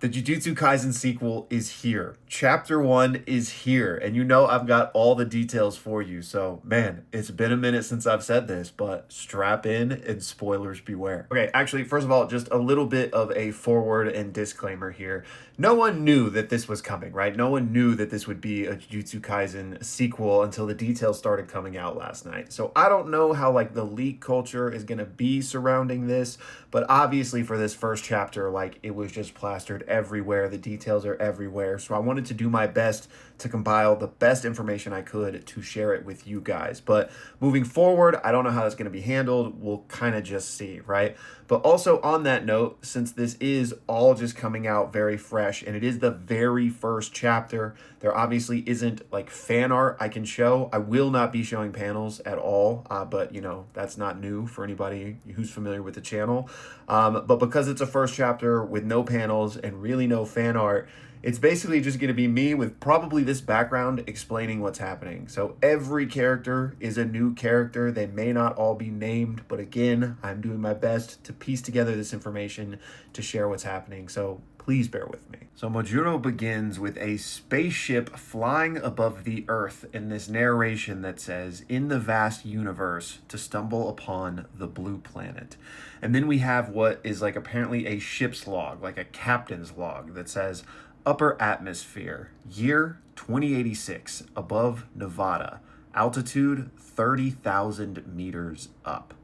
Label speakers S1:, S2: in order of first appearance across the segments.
S1: The Jujutsu Kaisen sequel is here. Chapter 1 is here. And you know I've got all the details for you. So, man, it's been a minute since I've said this, but strap in and spoilers beware. Okay, actually, first of all, just a little bit of a forward and disclaimer here. No one knew that this was coming, right? No one knew that this would be a Jujutsu Kaisen sequel until the details started coming out last night. So I don't know how like the leak culture is going to be surrounding this, but obviously for this first chapter, like it was just plastered everywhere. The details are everywhere. So I wanted to do my best to compile the best information I could to share it with you guys. But moving forward, I don't know how that's going to be handled. We'll kind of just see, right? But also on that note, since this is all just coming out very fresh and it is the very first chapter, there obviously isn't like fan art I can show. I will not be showing panels at all, but you know, that's not new for anybody who's familiar with the channel. But because it's a first chapter with no panels and really no fan art, it's basically just going to be me with probably this background explaining what's happening. So every character is a new character. They may not all be named, but again, I'm doing my best to piece together this information to share what's happening. So please bear with me. So Mojuro begins with a spaceship flying above the Earth in this narration that says, "In the vast universe, to stumble upon the blue planet." And then we have what is like apparently a ship's log, like a captain's log that says, "Upper atmosphere, year 2086, above Nevada, altitude 30,000 meters up.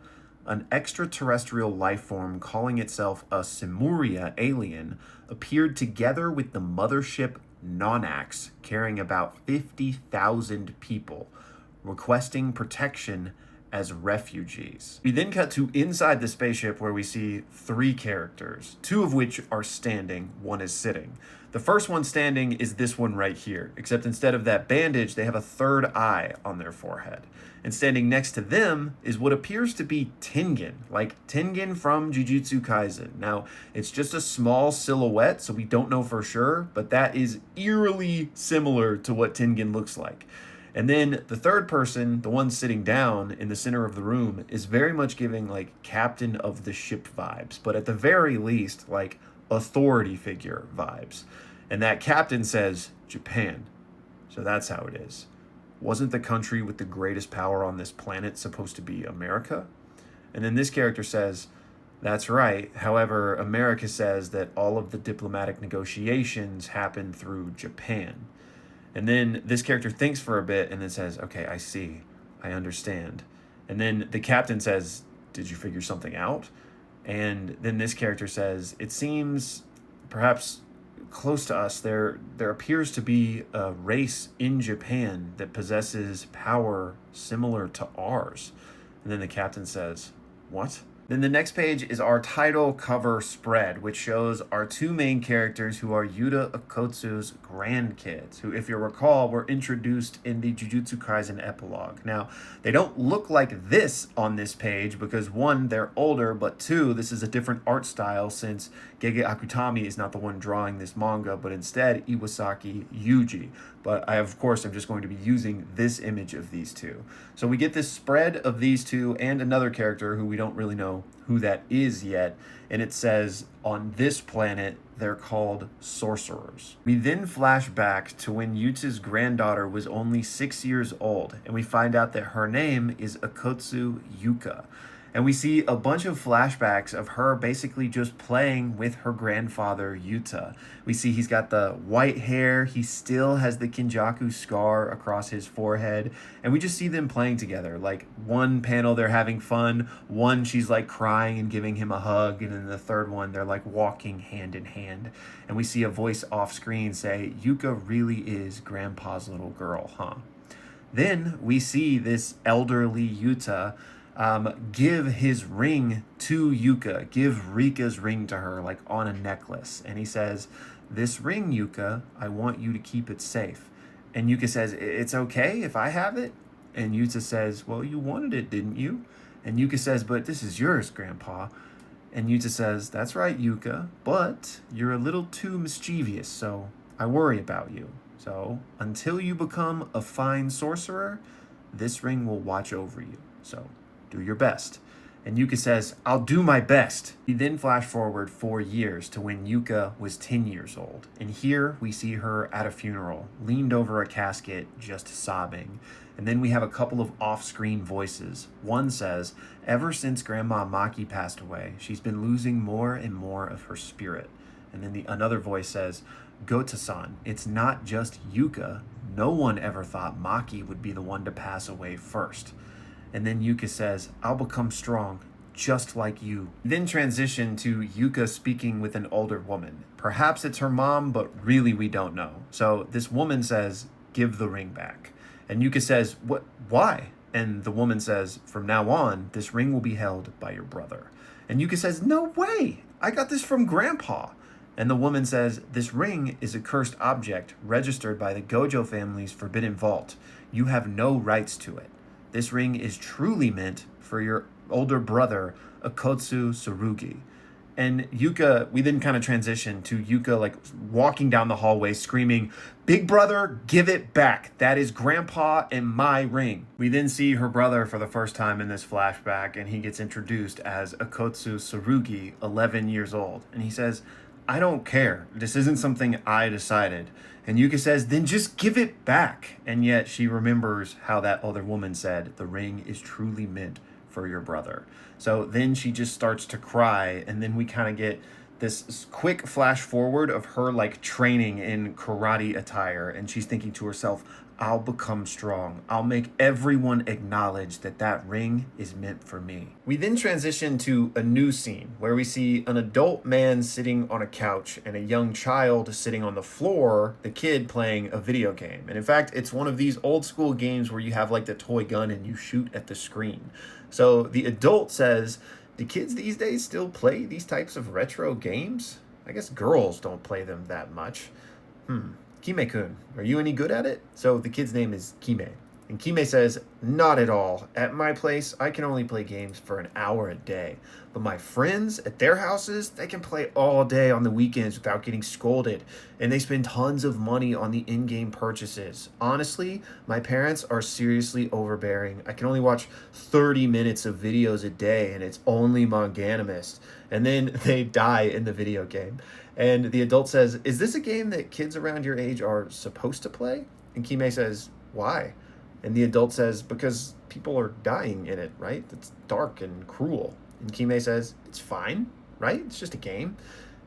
S1: An extraterrestrial life form calling itself a Simuria alien appeared together with the mothership Nonax, carrying about 50,000 people, requesting protection as refugees." We then cut to inside the spaceship where we see three characters, two of which are standing, one is sitting. The first one standing is this one right here, except instead of that bandage, they have a third eye on their forehead. And standing next to them is what appears to be Tengen, like Tengen from Jujutsu Kaisen. Now, it's just a small silhouette, so we don't know for sure, but that is eerily similar to what Tengen looks like. And then the third person, the one sitting down in the center of the room, is very much giving like captain of the ship vibes, but at the very least, like authority figure vibes. And that captain says, "Japan." So that's how it is. Wasn't the country with the greatest power on this planet supposed to be America? And then this character says, "That's right. However, America says that all of the diplomatic negotiations happen through Japan." And then this character thinks for a bit and then says, "Okay, I see. I understand." And then the captain says, "Did you figure something out?" And then this character says, "It seems perhaps close to us, there appears to be a race in Japan that possesses power similar to ours." And then the captain says, "What?" Then the next page is our title cover spread, which shows our two main characters who are Yuta Okotsu's grandkids, who, if you recall, were introduced in the Jujutsu Kaisen epilogue. Now, they don't look like this on this page because one, they're older, but two, this is a different art style since Gege Akutami is not the one drawing this manga, but instead Iwasaki Yuji. But I, of course, am just going to be using this image of these two. So we get this spread of these two and another character who we don't really know who that is yet. And it says, on this planet, they're called sorcerers. We then flash back to when Yutsu's granddaughter was only 6 years old, and we find out that her name is Akotsu Yuka. And we see a bunch of flashbacks of her basically just playing with her grandfather, Yuta. We see he's got the white hair. He still has the Kinjaku scar across his forehead. And we just see them playing together. Like one panel, they're having fun. One, she's like crying and giving him a hug. And then the third one, they're like walking hand in hand. And we see a voice off screen say, "Yuka really is grandpa's little girl, huh?" Then we see this elderly Yuta give his ring to Yuka, give Rika's ring to her, like on a necklace. And he says, "This ring, Yuka, I want you to keep it safe." And Yuka says, "It's okay if I have it?" And Yuta says, "Well, you wanted it, didn't you?" And Yuka says, "But this is yours, Grandpa." And Yuta says, "That's right, Yuka, but you're a little too mischievous, so I worry about you. So until you become a fine sorcerer, this ring will watch over you. So do your best." And Yuka says, I'll do my best. We then flash forward 4 years to when Yuka was 10 years old. And here we see her at a funeral, leaned over a casket, just sobbing. And then we have a couple of off-screen voices. One says, ever since Grandma Maki passed away, she's been losing more and more of her spirit. And then another voice says, Gota-san, it's not just Yuka. No one ever thought Maki would be the one to pass away first. And then Yuka says, I'll become strong, just like you. Then transition to Yuka speaking with an older woman. Perhaps it's her mom, but really we don't know. So this woman says, give the ring back. And Yuka says, what? Why? And the woman says, from now on, this ring will be held by your brother. And Yuka says, no way, I got this from Grandpa. And the woman says, this ring is a cursed object registered by the Gojo family's forbidden vault. You have no rights to it. This ring is truly meant for your older brother, Akotsu Surugi. And Yuka, we then kind of transition to Yuka like walking down the hallway screaming, big brother, give it back. That is Grandpa and my ring. We then see her brother for the first time in this flashback, and he gets introduced as Akotsu Surugi, 11 years old. And he says, I don't care. This isn't something I decided. And Yuka says, then just give it back. And yet she remembers how that other woman said, the ring is truly meant for your brother. So then she just starts to cry. And then we kind of get this quick flash forward of her like training in karate attire. And she's thinking to herself, I'll become strong. I'll make everyone acknowledge that that ring is meant for me. We then transition to a new scene where we see an adult man sitting on a couch and a young child sitting on the floor, the kid playing a video game. And in fact, it's one of these old school games where you have like the toy gun and you shoot at the screen. So the adult says, do kids these days still play these types of retro games? I guess girls don't play them that much. Kime-kun, are you any good at it? So the kid's name is Kime. And Kime says, not at all. At my place, I can only play games for an hour a day. But my friends at their houses, they can play all day on the weekends without getting scolded. And they spend tons of money on the in-game purchases. Honestly, my parents are seriously overbearing. I can only watch 30 minutes of videos a day, and it's only manganimist. And then they die in the video game. And the adult says, is this a game that kids around your age are supposed to play? And Kime says, why? And the adult says, because people are dying in it, right? It's dark and cruel. And Kime says, it's fine, right? It's just a game.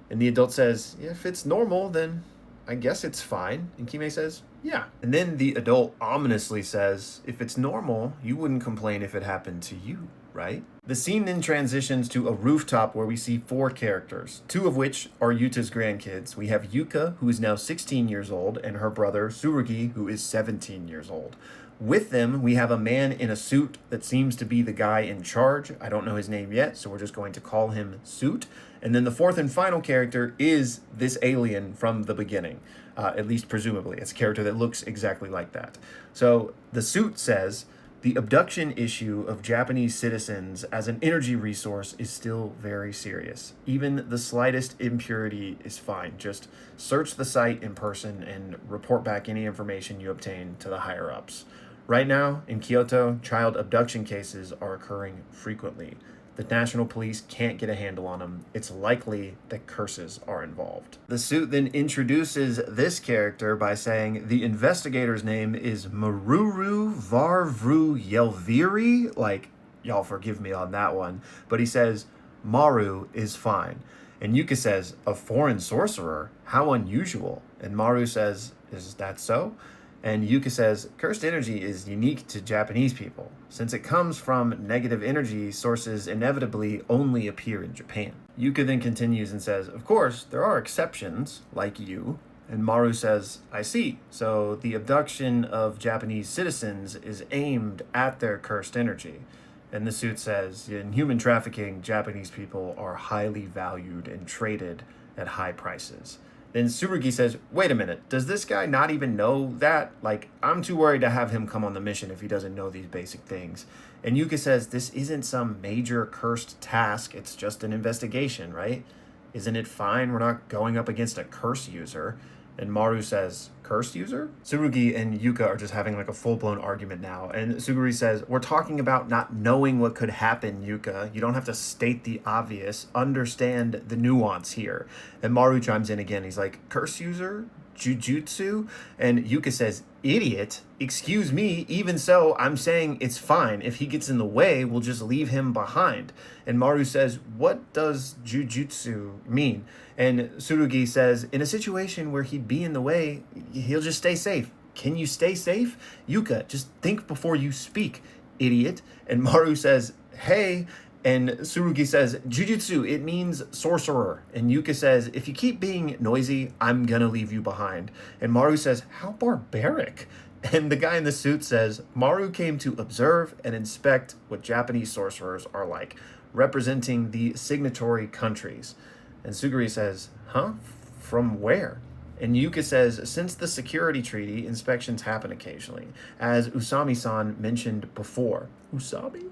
S1: And the adult says, yeah, if it's normal, then I guess it's fine. And Kime says, yeah. And then the adult ominously says, if it's normal, you wouldn't complain if it happened to you, right? The scene then transitions to a rooftop where we see 4 characters, 2 of which are Yuta's grandkids. We have Yuka, who is now 16 years old, and her brother, Surugi, who is 17 years old. With them, we have a man in a suit that seems to be the guy in charge. I don't know his name yet, so we're just going to call him Suit. And then the 4th and final character is this alien from the beginning, at least presumably. It's a character that looks exactly like that. So the Suit says, the abduction issue of Japanese citizens as an energy resource is still very serious. Even the slightest impurity is fine. Just search the site in person and report back any information you obtain to the higher-ups. Right now, in Kyoto, child abduction cases are occurring frequently. The national police can't get a handle on them. It's likely that curses are involved. The Suit then introduces this character by saying the investigator's name is Maruru Varvru Yelviri. Like, y'all forgive me on that one. But he says, Maru is fine. And Yuka says, a foreign sorcerer? How unusual. And Maru says, is that so? And Yuka says, cursed energy is unique to Japanese people. Since it comes from negative energy, sources inevitably only appear in Japan. Yuka then continues and says, of course, there are exceptions, like you. And Maru says, I see. So the abduction of Japanese citizens is aimed at their cursed energy. And the Suit says, in human trafficking, Japanese people are highly valued and traded at high prices. Then Surugi says, wait a minute, does this guy not even know that? Like, I'm too worried to have him come on the mission if he doesn't know these basic things. And Yuka says, this isn't some major cursed task, it's just an investigation, right? Isn't it fine? We're not going up against a curse user. And Maru says, curse user? Tsurugi and Yuka are just having like a full-blown argument now. And Suguri says, we're talking about not knowing what could happen, Yuka. You don't have to state the obvious. Understand the nuance here. And Maru chimes in again. He's like, curse user? Jujutsu? And Yuka says, idiot, excuse me, even so, I'm saying it's fine. If he gets in the way, we'll just leave him behind. And Maru says, what does jujutsu mean? And Tsurugi says, in a situation where he'd be in the way, he'll just stay safe. Can you stay safe? Yuka, just think before you speak, idiot. And Maru says, hey. And Tsurugi says, jujutsu, it means sorcerer. And Yuka says, if you keep being noisy, I'm gonna leave you behind. And Maru says, how barbaric. And the guy in the suit says, Maru came to observe and inspect what Japanese sorcerers are like, representing the signatory countries. And Suguri says, huh? From where? And Yuka says, since the security treaty, inspections happen occasionally, as Usami-san mentioned before. Usami?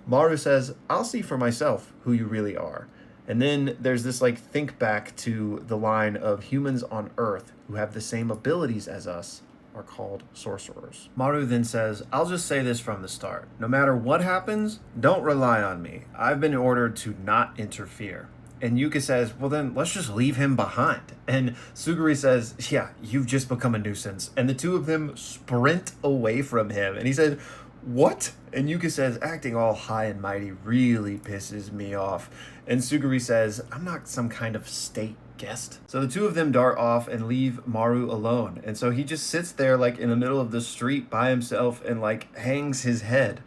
S1: Maru says, I'll see for myself who you really are. And then there's this like think back to the line of humans on Earth who have the same abilities as us are called sorcerers. Maru then says, I'll just say this from the start. No matter what happens, don't rely on me. I've been ordered to not interfere. And Yuka says, well then let's just leave him behind. And Suguri says, yeah, you've just become a nuisance. And the two of them sprint away from him. And he says, what? And Yuka says, acting all high and mighty really pisses me off. And Suguri says, I'm not some kind of state guest. So the two of them dart off and leave Maru alone. And so he just sits there like in the middle of the street by himself and like hangs his head.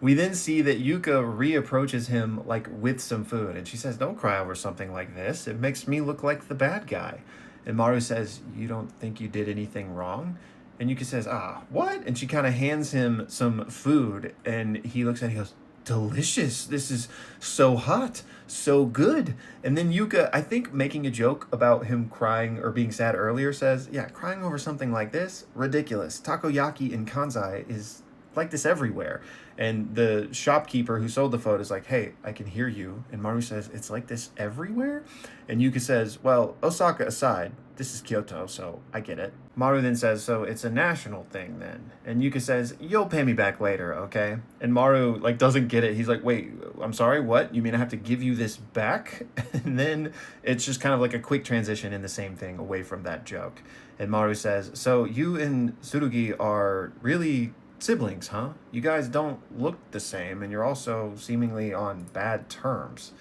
S1: We then see that Yuka reapproaches him like with some food. And she says, don't cry over something like this. It makes me look like the bad guy. And Maru says, you don't think you did anything wrong? And Yuka says, what? And she kind of hands him some food, and he looks at it and he goes, delicious. This is so hot, so good. And then Yuka, I think making a joke about him crying or being sad earlier, says, yeah, crying over something like this, ridiculous. Takoyaki in Kansai is like this everywhere. And the shopkeeper who sold the food is like, hey, I can hear you. And Maru says, it's like this everywhere? And Yuka says, well, Osaka aside, this is Kyoto, so I get it. Maru then says, so it's a national thing then. And Yuka says, you'll pay me back later, okay? And Maru like doesn't get it. He's like, wait, I'm sorry, what? You mean I have to give you this back? And then it's just kind of like a quick transition in the same thing away from that joke. And Maru says, so you and Tsurugi are really siblings, huh? You guys don't look the same, and you're also seemingly on bad terms.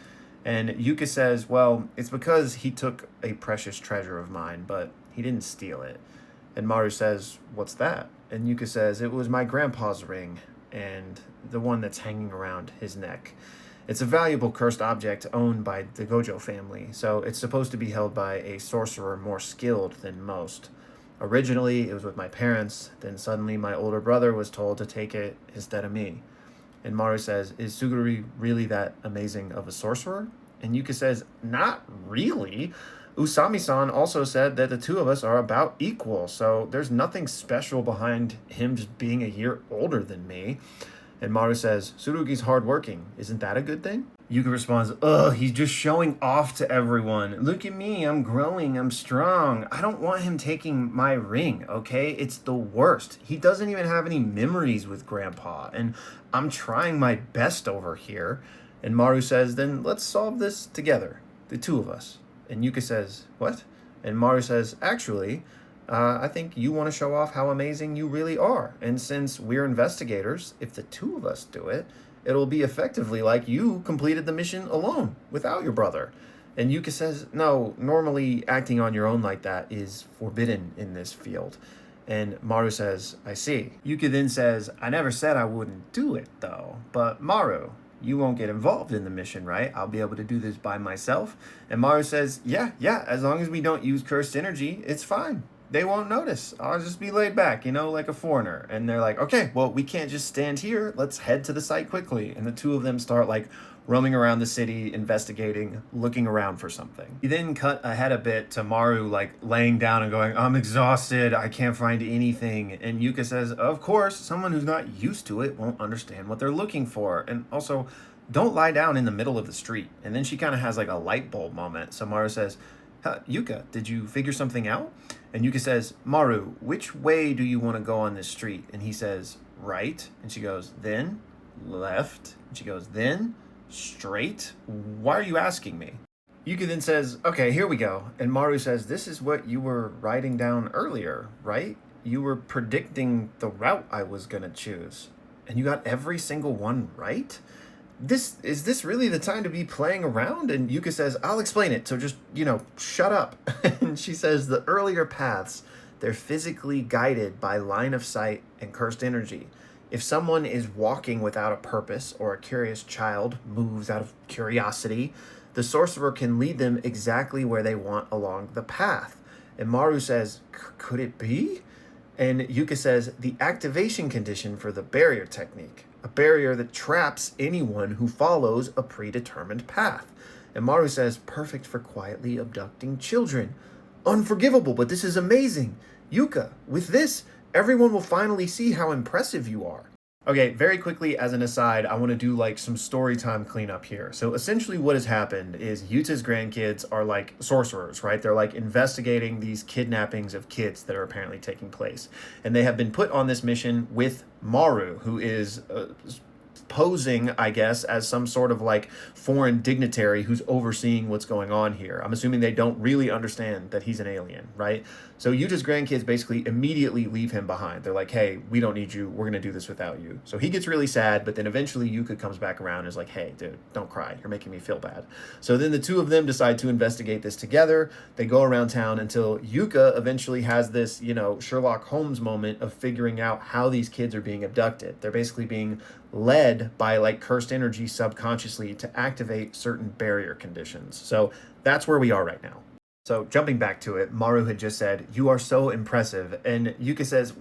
S1: And Yuka says, well, it's because he took a precious treasure of mine, but he didn't steal it. And Maru says, what's that? And Yuka says, it was my grandpa's ring, and the one that's hanging around his neck. It's a valuable cursed object owned by the Gojo family, so it's supposed to be held by a sorcerer more skilled than most. Originally, it was with my parents, then suddenly my older brother was told to take it instead of me. And Maru says, is Suguri really that amazing of a sorcerer? And Yuka says, not really. Usami-san also said that the two of us are about equal, so there's nothing special behind him just being a year older than me. And Maru says, Tsurugi's hardworking. Isn't that a good thing? Yuka responds, ugh, he's just showing off to everyone. Look at me, I'm growing, I'm strong. I don't want him taking my ring, okay? It's the worst. He doesn't even have any memories with Grandpa, and I'm trying my best over here. And Maru says, then let's solve this together, the two of us. And Yuka says, what? And Maru says, actually, I think you want to show off how amazing you really are. And since we're investigators, if the two of us do it, it'll be effectively like you completed the mission alone, without your brother. And Yuka says, no, normally acting on your own like that is forbidden in this field. And Maru says, I see. Yuka then says, I never said I wouldn't do it, though. But Maru, you won't get involved in the mission, right? I'll be able to do this by myself. And Maru says, yeah, as long as we don't use cursed energy, it's fine. They won't notice. I'll just be laid back, like a foreigner. And they're like, okay, well, we can't just stand here. Let's head to the site quickly. And the two of them start like roaming around the city, investigating, looking around for something. You then cut ahead a bit to Maru like laying down and going, I'm exhausted. I can't find anything. And Yuka says, of course, someone who's not used to it won't understand what they're looking for. And also, don't lie down in the middle of the street. And then she kind of has like a light bulb moment. So Maru says, Yuka, did you figure something out? And Yuka says, Maru, which way do you want to go on this street? And he says, right. And she goes, then left. And she goes, then straight. Why are you asking me? Yuka then says, okay, here we go. And Maru says, this is what you were writing down earlier, right? You were predicting the route I was going to choose. And you got every single one right? Is this really the time to be playing around? And Yuka says, I'll explain it, so just, shut up. And she says, the earlier paths, they're physically guided by line of sight and cursed energy. If someone is walking without a purpose, or a curious child moves out of curiosity, the sorcerer can lead them exactly where they want along the path. And Maru says, could it be? And Yuka says, the activation condition for the barrier technique, a barrier that traps anyone who follows a predetermined path. And Maru says, perfect for quietly abducting children. Unforgivable, but this is amazing. Yuka, with this, everyone will finally see how impressive you are. Okay, very quickly as an aside, I want to do like some story time cleanup here. So essentially what has happened is Yuta's grandkids are like sorcerers, right? They're like investigating these kidnappings of kids that are apparently taking place. And they have been put on this mission with Maru, who is posing, I guess, as some sort of like foreign dignitary who's overseeing what's going on here. I'm assuming they don't really understand that he's an alien, right? So Yuta's grandkids basically immediately leave him behind. They're like, hey, we don't need you. We're going to do this without you. So he gets really sad, but then eventually Yuka comes back around and is like, hey, dude, don't cry. You're making me feel bad. So then the two of them decide to investigate this together. They go around town until Yuka eventually has this, Sherlock Holmes moment of figuring out how these kids are being abducted. They're basically being led by like cursed energy subconsciously to activate certain barrier conditions. So that's where we are right now. So jumping back to it, Maru had just said, you are so impressive. And Yuka says,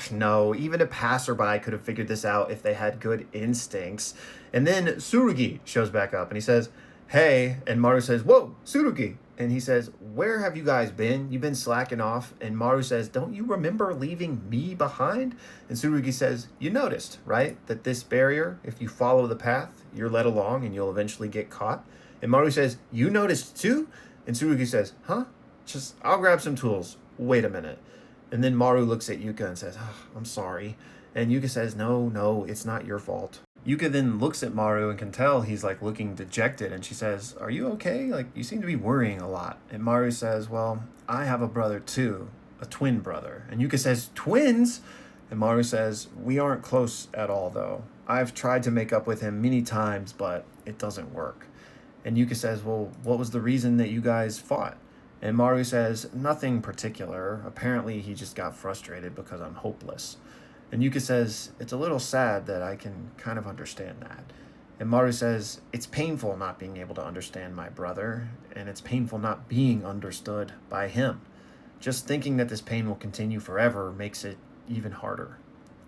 S1: no, even a passerby could have figured this out if they had good instincts. And then Surugi shows back up and he says, hey. And Maru says, whoa, Surugi. And he says, where have you guys been? You've been slacking off. And Maru says, don't you remember leaving me behind? And Surugi says, you noticed, right? That this barrier, if you follow the path, you're led along and you'll eventually get caught. And Maru says, you noticed too? And Surugi says, huh? I'll grab some tools. Wait a minute. And then Maru looks at Yuka and says, I'm sorry. And Yuka says, no, it's not your fault. Yuka then looks at Maru and can tell he's like looking dejected. And she says, are you okay? Like, you seem to be worrying a lot. And Maru says, well, I have a brother too, a twin brother. And Yuka says, twins? And Maru says, we aren't close at all though. I've tried to make up with him many times, but it doesn't work. And Yuka says, well, what was the reason that you guys fought? And Maru says, nothing particular. Apparently he just got frustrated because I'm hopeless. And Yuka says, it's a little sad that I can kind of understand that. And Maru says, it's painful not being able to understand my brother, and it's painful not being understood by him. Just thinking that this pain will continue forever makes it even harder.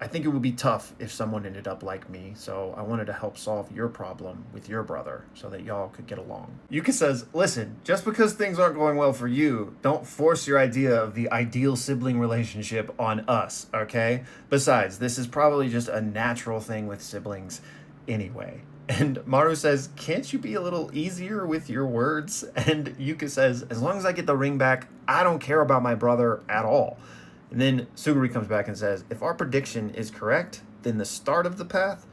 S1: I think it would be tough if someone ended up like me, so I wanted to help solve your problem with your brother so that y'all could get along. Yuka says, listen, just because things aren't going well for you, don't force your idea of the ideal sibling relationship on us, okay? Besides, this is probably just a natural thing with siblings anyway. And Maru says, can't you be a little easier with your words? And Yuka says, as long as I get the ring back, I don't care about my brother at all. And then Suguri comes back and says, if our prediction is correct, then the start of the path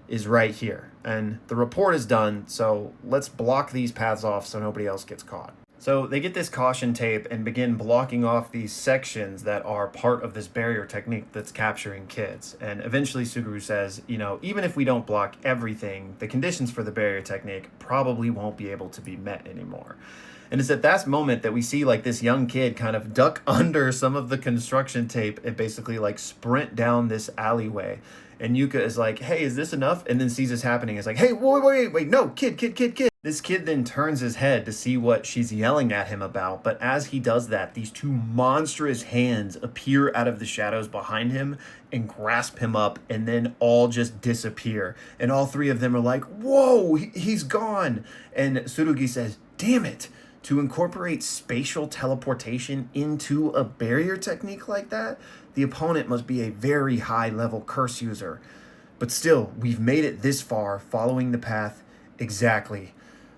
S1: is right here. And the report is done, so let's block these paths off so nobody else gets caught. So they get this caution tape and begin blocking off these sections that are part of this barrier technique that's capturing kids. And eventually Suguru says, even if we don't block everything, the conditions for the barrier technique probably won't be able to be met anymore. And it's at that moment that we see like this young kid kind of duck under some of the construction tape and basically like sprint down this alleyway. And Yuka is like, hey, is this enough? And then sees this happening. It's like, hey, wait, no, kid. This kid then turns his head to see what she's yelling at him about. But as he does that, these two monstrous hands appear out of the shadows behind him and grasp him up and then all just disappear. And all three of them are like, whoa, he's gone. And Tsurugi says, damn it. To incorporate spatial teleportation into a barrier technique like that, the opponent must be a very high-level curse user. But still, we've made it this far, following the path exactly.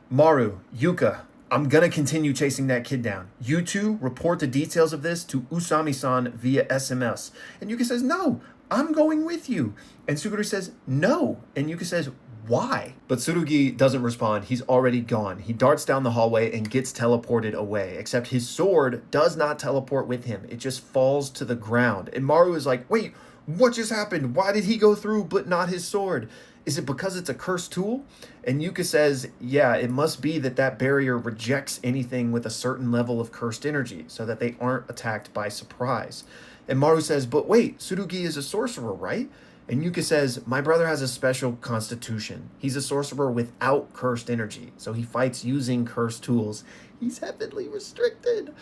S1: Maru, Yuka, I'm gonna continue chasing that kid down. You two report the details of this to Usami-san via SMS. And Yuka says, no, I'm going with you. And Suguru says, no. And Yuka says, why? But Tsurugi doesn't respond. He's already gone. He darts down the hallway and gets teleported away, except his sword does not teleport with him. It just falls to the ground. And Maru is like, wait, what just happened? Why did he go through but not his sword? Is it because it's a cursed tool? And Yuka says, yeah, it must be that barrier rejects anything with a certain level of cursed energy so that they aren't attacked by surprise. And Maru says, but wait, Tsurugi is a sorcerer, right? And Yuka says, my brother has a special constitution. He's a sorcerer without cursed energy, so he fights using cursed tools. He's heavily restricted.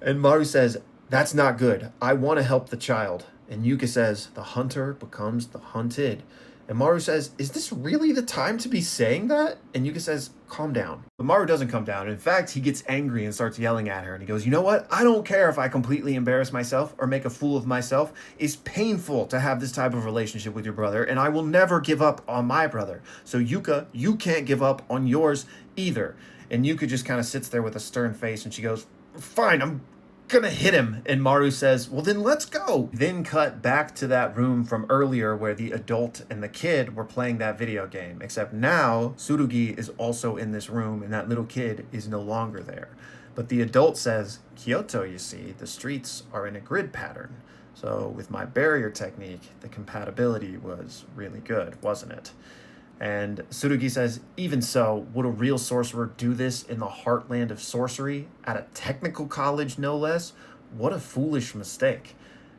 S1: And Maru says, that's not good. I want to help the child. And Yuka says, the hunter becomes the hunted. And Maru says, is this really the time to be saying that? And Yuka says, calm down. But Maru doesn't calm down. In fact, he gets angry and starts yelling at her. And he goes, you know what? I don't care if I completely embarrass myself or make a fool of myself. It's painful to have this type of relationship with your brother, and I will never give up on my brother. So Yuka, you can't give up on yours either. And Yuka just kind of sits there with a stern face, and she goes, fine, I'm gonna hit him. And Maru says, well, then let's go. Then cut back to that room from earlier where the adult and the kid were playing that video game, except now Tsurugi is also in this room and that little kid is no longer there. But the adult says, Kyoto, you see, the streets are in a grid pattern. So with my barrier technique, the compatibility was really good, wasn't it? And Tsurugi says, even so, would a real sorcerer do this in the heartland of sorcery? At a technical college, no less? What a foolish mistake.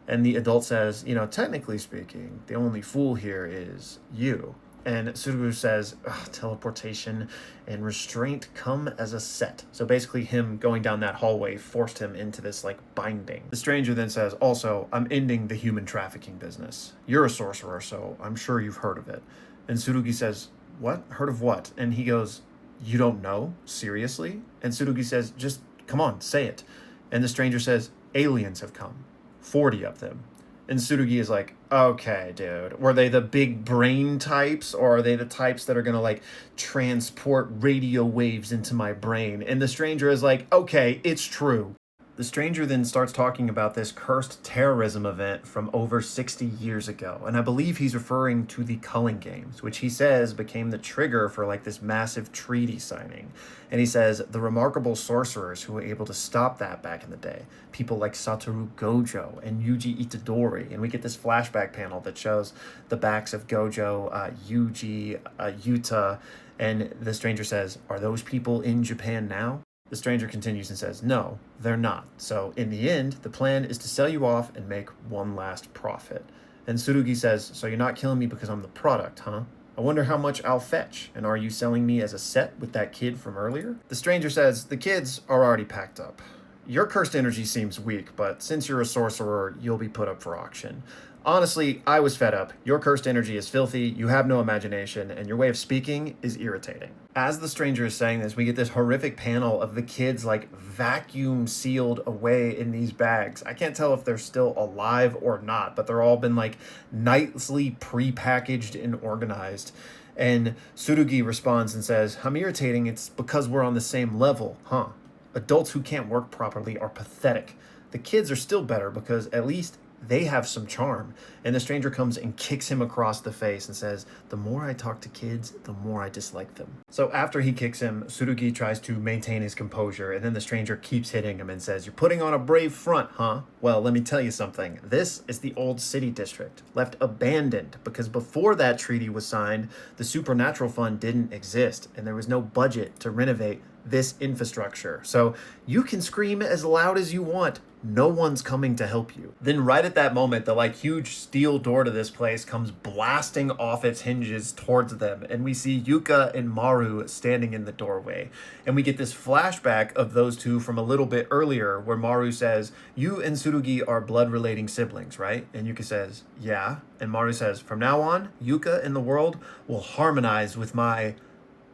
S1: And the adult says, you know, technically speaking, the only fool here is you. And Tsurugi says, teleportation and restraint come as a set. So basically him going down that hallway forced him into this, like, binding. The stranger then says, also, I'm ending the human trafficking business. You're a sorcerer, so I'm sure you've heard of it. And Tsurugi says, what? Heard of what? And he goes, you don't know? Seriously? And Tsurugi says, just come on, say it. And the stranger says, aliens have come. 40 of them. And Tsurugi is like, okay, dude. Were they the big brain types, or are they the types that are going to, like, transport radio waves into my brain? And the stranger is like, okay, it's true. The stranger then starts talking about this cursed terrorism event from over 60 years ago, and I believe he's referring to the Culling Games, which he says became the trigger for, like, this massive treaty signing. And he says the remarkable sorcerers who were able to stop that back in the day, people like Satoru Gojo and Yuji Itadori, and we get this flashback panel that shows the backs of Gojo, Yuji, Yuta, and the stranger says, are those people in Japan now? The stranger continues and says, no, they're not. So in the end, the plan is to sell you off and make one last profit. And Tsurugi says, so you're not killing me because I'm the product, huh? I wonder how much I'll fetch. And are you selling me as a set with that kid from earlier? The stranger says, the kids are already packed up. Your cursed energy seems weak, but since you're a sorcerer, you'll be put up for auction. Honestly, I was fed up. Your cursed energy is filthy, you have no imagination, and your way of speaking is irritating. As the stranger is saying this, we get this horrific panel of the kids, like, vacuum sealed away in these bags. I can't tell if they're still alive or not, but they're all been, like, nicely pre-packaged and organized. And Tsurugi responds and says, I'm irritating, it's because we're on the same level, huh? Adults who can't work properly are pathetic. The kids are still better because at least they have some charm. And the stranger comes and kicks him across the face and says, the more I talk to kids, the more I dislike them. So after he kicks him, Tsurugi tries to maintain his composure, and then the stranger keeps hitting him and says, you're putting on a brave front, huh? Well, let me tell you something. This is the old city district, left abandoned because before that treaty was signed, the Supernatural Fund didn't exist, and there was no budget to renovate this infrastructure. So you can scream as loud as you want. No one's coming to help you. Then right at that moment, the, like, huge steel door to this place comes blasting off its hinges towards them. And we see Yuka and Maru standing in the doorway. And we get this flashback of those two from a little bit earlier where Maru says, you and Tsurugi are blood-relating siblings, right? And Yuka says, yeah. And Maru says, from now on, Yuka and the world will harmonize with my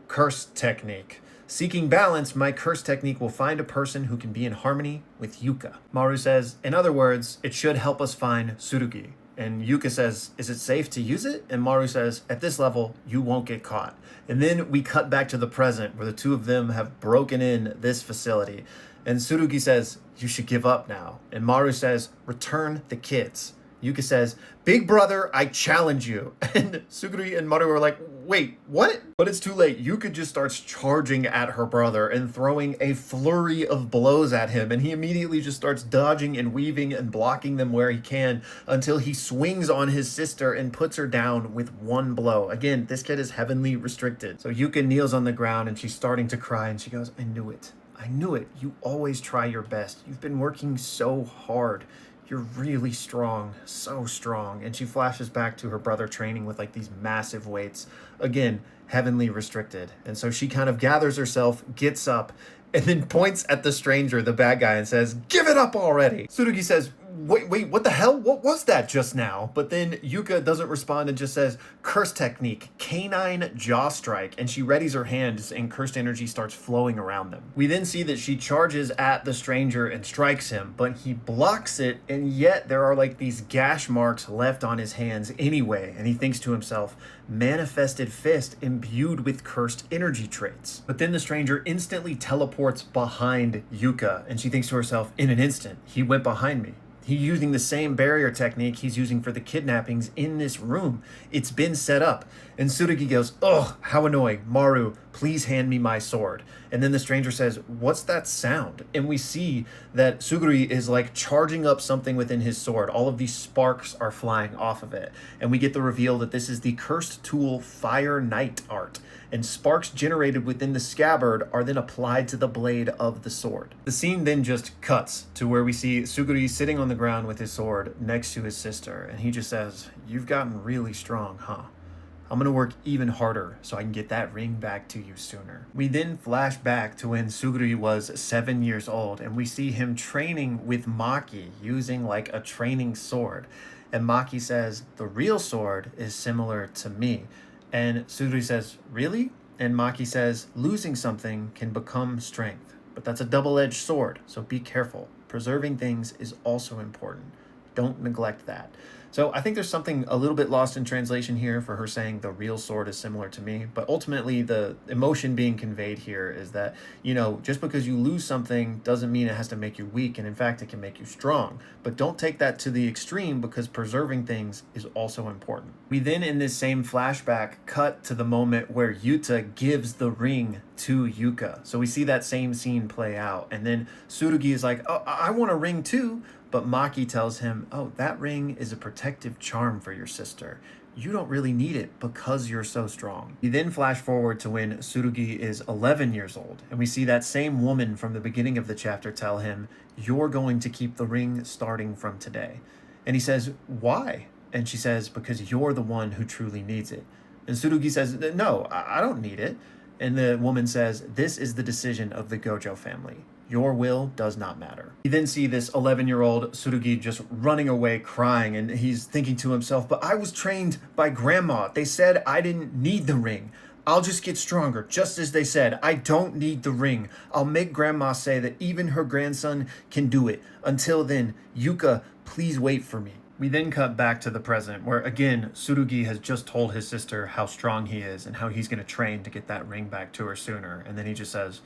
S1: curse technique. Seeking balance, my curse technique will find a person who can be in harmony with Yuka. Maru says, in other words, it should help us find Tsurugi. And Yuka says, is it safe to use it? And Maru says, at this level, you won't get caught. And then we cut back to the present where the two of them have broken in this facility. And Surugi says, you should give up now. And Maru says, return the kids. Yuka says, big brother, I challenge you. And Suguri and Maru are like, wait, what? But it's too late. Yuka just starts charging at her brother and throwing a flurry of blows at him. And he immediately just starts dodging and weaving and blocking them where he can until he swings on his sister and puts her down with one blow. Again, this kid is heavenly restricted. So Yuka kneels on the ground and she's starting to cry and she goes, I knew it. I knew it. You always try your best. You've been working so hard. You're really strong, so strong. And she flashes back to her brother training with like these massive weights. Again, heavenly restricted. And so she kind of gathers herself, gets up, and then points at the stranger, the bad guy, and says, give it up already. Tsurugi says, wait, what the hell? What was that just now? But then Yuka doesn't respond and just says, curse technique, canine jaw strike. And she readies her hands and cursed energy starts flowing around them. We then see that she charges at the stranger and strikes him, but he blocks it. And yet there are like these gash marks left on his hands anyway. And he thinks to himself, manifested fist imbued with cursed energy traits. But then the stranger instantly teleports behind Yuka. And she thinks to herself, in an instant, he went behind me. He's using the same barrier technique he's using for the kidnappings in this room. It's been set up. And Tsurugi goes, ugh, how annoying. Maru, please hand me my sword. And then the stranger says, what's that sound? And we see that Suguri is like charging up something within his sword. All of these sparks are flying off of it. And we get the reveal that this is the cursed tool Fire Knight art. And sparks generated within the scabbard are then applied to the blade of the sword. The scene then just cuts to where we see Suguri sitting on the ground with his sword next to his sister. And he just says, you've gotten really strong, huh? I'm gonna work even harder so I can get that ring back to you sooner. We then flash back to when Suguri was 7 years old and we see him training with Maki using like a training sword. And Maki says, the real sword is similar to me. And Suguri says, really? And Maki says, losing something can become strength, but that's a double-edged sword, so be careful. Preserving things is also important. Don't neglect that. So I think there's something a little bit lost in translation here for her saying the real sword is similar to me. But ultimately, the emotion being conveyed here is that, you know, just because you lose something doesn't mean it has to make you weak. And in fact, it can make you strong. But don't take that to the extreme because preserving things is also important. We then, in this same flashback, cut to the moment where Yuta gives the ring to Yuka. So we see that same scene play out. And then Tsurugi is like, oh, I want a ring too. But Maki tells him, oh, that ring is a protective charm for your sister. You don't really need it because you're so strong. We then flash forward to when Tsurugi is 11 years old, and we see that same woman from the beginning of the chapter tell him, you're going to keep the ring starting from today. And he says, why? And she says, because you're the one who truly needs it. And Tsurugi says, no, I don't need it. And the woman says, this is the decision of the Gojo family. Your will does not matter. You then see this 11-year-old Tsurugi just running away crying, and he's thinking to himself, but I was trained by grandma. They said I didn't need the ring. I'll just get stronger, just as they said. I don't need the ring. I'll make grandma say that even her grandson can do it. Until then, Yuka, please wait for me. We then cut back to the present, where again, Tsurugi has just told his sister how strong he is and how he's going to train to get that ring back to her sooner. And then he just says,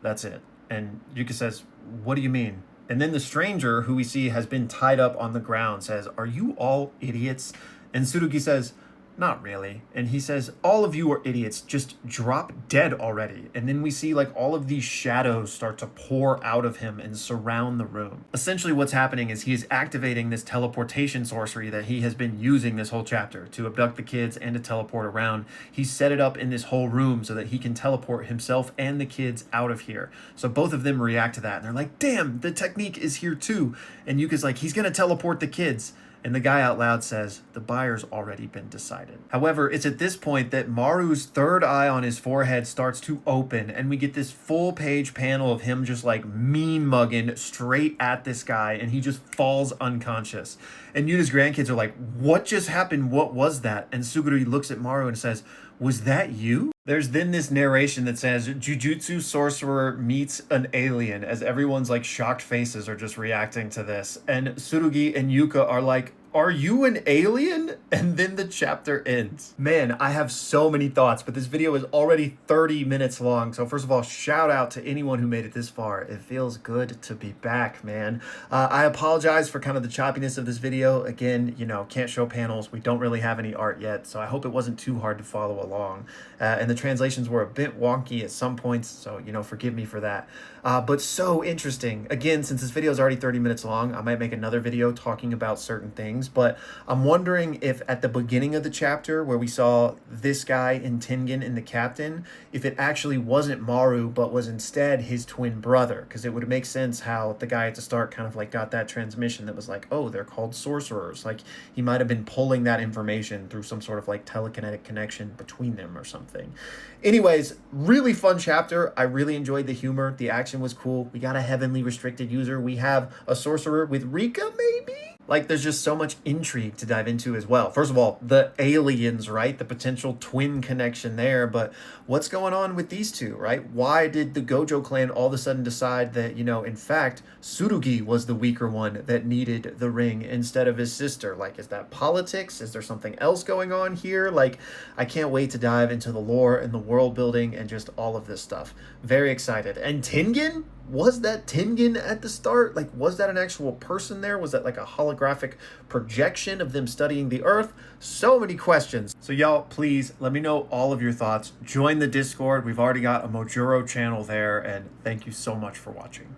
S1: that's it. And Yuka says, what do you mean? And then the stranger, who we see has been tied up on the ground, says, are you all idiots? And Tsurugi says, not really. And he says, all of you are idiots. Just drop dead already. And then we see like all of these shadows start to pour out of him and surround the room. Essentially what's happening is he is activating this teleportation sorcery that he has been using this whole chapter to abduct the kids and to teleport around. He set it up in this whole room so that he can teleport himself and the kids out of here. So both of them react to that. And they're like, damn, the technique is here too. And Yuka's like, he's going to teleport the kids. And the guy out loud says, the buyer's already been decided. However, it's at this point that Maru's third eye on his forehead starts to open, and we get this full page panel of him just like mean mugging straight at this guy, and he just falls unconscious. And Yuta's grandkids are like, what just happened? What was that? And Suguri looks at Maru and says, was that you? There's then this narration that says, Jujutsu sorcerer meets an alien, as everyone's like shocked faces are just reacting to this. And Tsurugi and Yuka are like, Are you an alien? And then the chapter ends. Man, I have so many thoughts, but this video is already 30 minutes long. So first of all, shout out to anyone who made it this far. It feels good to be back, man. I apologize for kind of the choppiness of this video. Again, you know, can't show panels. We don't really have any art yet, so I hope it wasn't too hard to follow along. And the translations were a bit wonky at some points, so, you know, forgive me for that. But so interesting. Again, since this video is already 30 minutes long, I might make another video talking about certain things, but I'm wondering if at the beginning of the chapter where we saw this guy and Tengen and the captain, if it actually wasn't Maru, but was instead his twin brother, because it would make sense how the guy at the start kind of like got that transmission that was like, oh, they're called sorcerers. Like he might have been pulling that information through some sort of like telekinetic connection between them or something. Anyways, really fun chapter. I really enjoyed the humor. The action was cool. We got a heavenly restricted user. We have a sorcerer with Rika, maybe? Like, there's just so much intrigue to dive into as well. First of all, the aliens, right? The potential twin connection there. But what's going on with these two, right? Why did the Gojo clan all of a sudden decide that, you know, in fact, Surugi was the weaker one that needed the ring instead of his sister? Like, is that politics? Is there something else going on here? Like, I can't wait to dive into the lore and the world building and just all of this stuff. Very excited. And Tengen? Was that Tengen at the start? Like, was that an actual person there? Was that like a holographic projection of them studying the Earth? So many questions. So y'all, please let me know all of your thoughts. Join the Discord. We've already got a Mojuro channel there, and thank you so much for watching.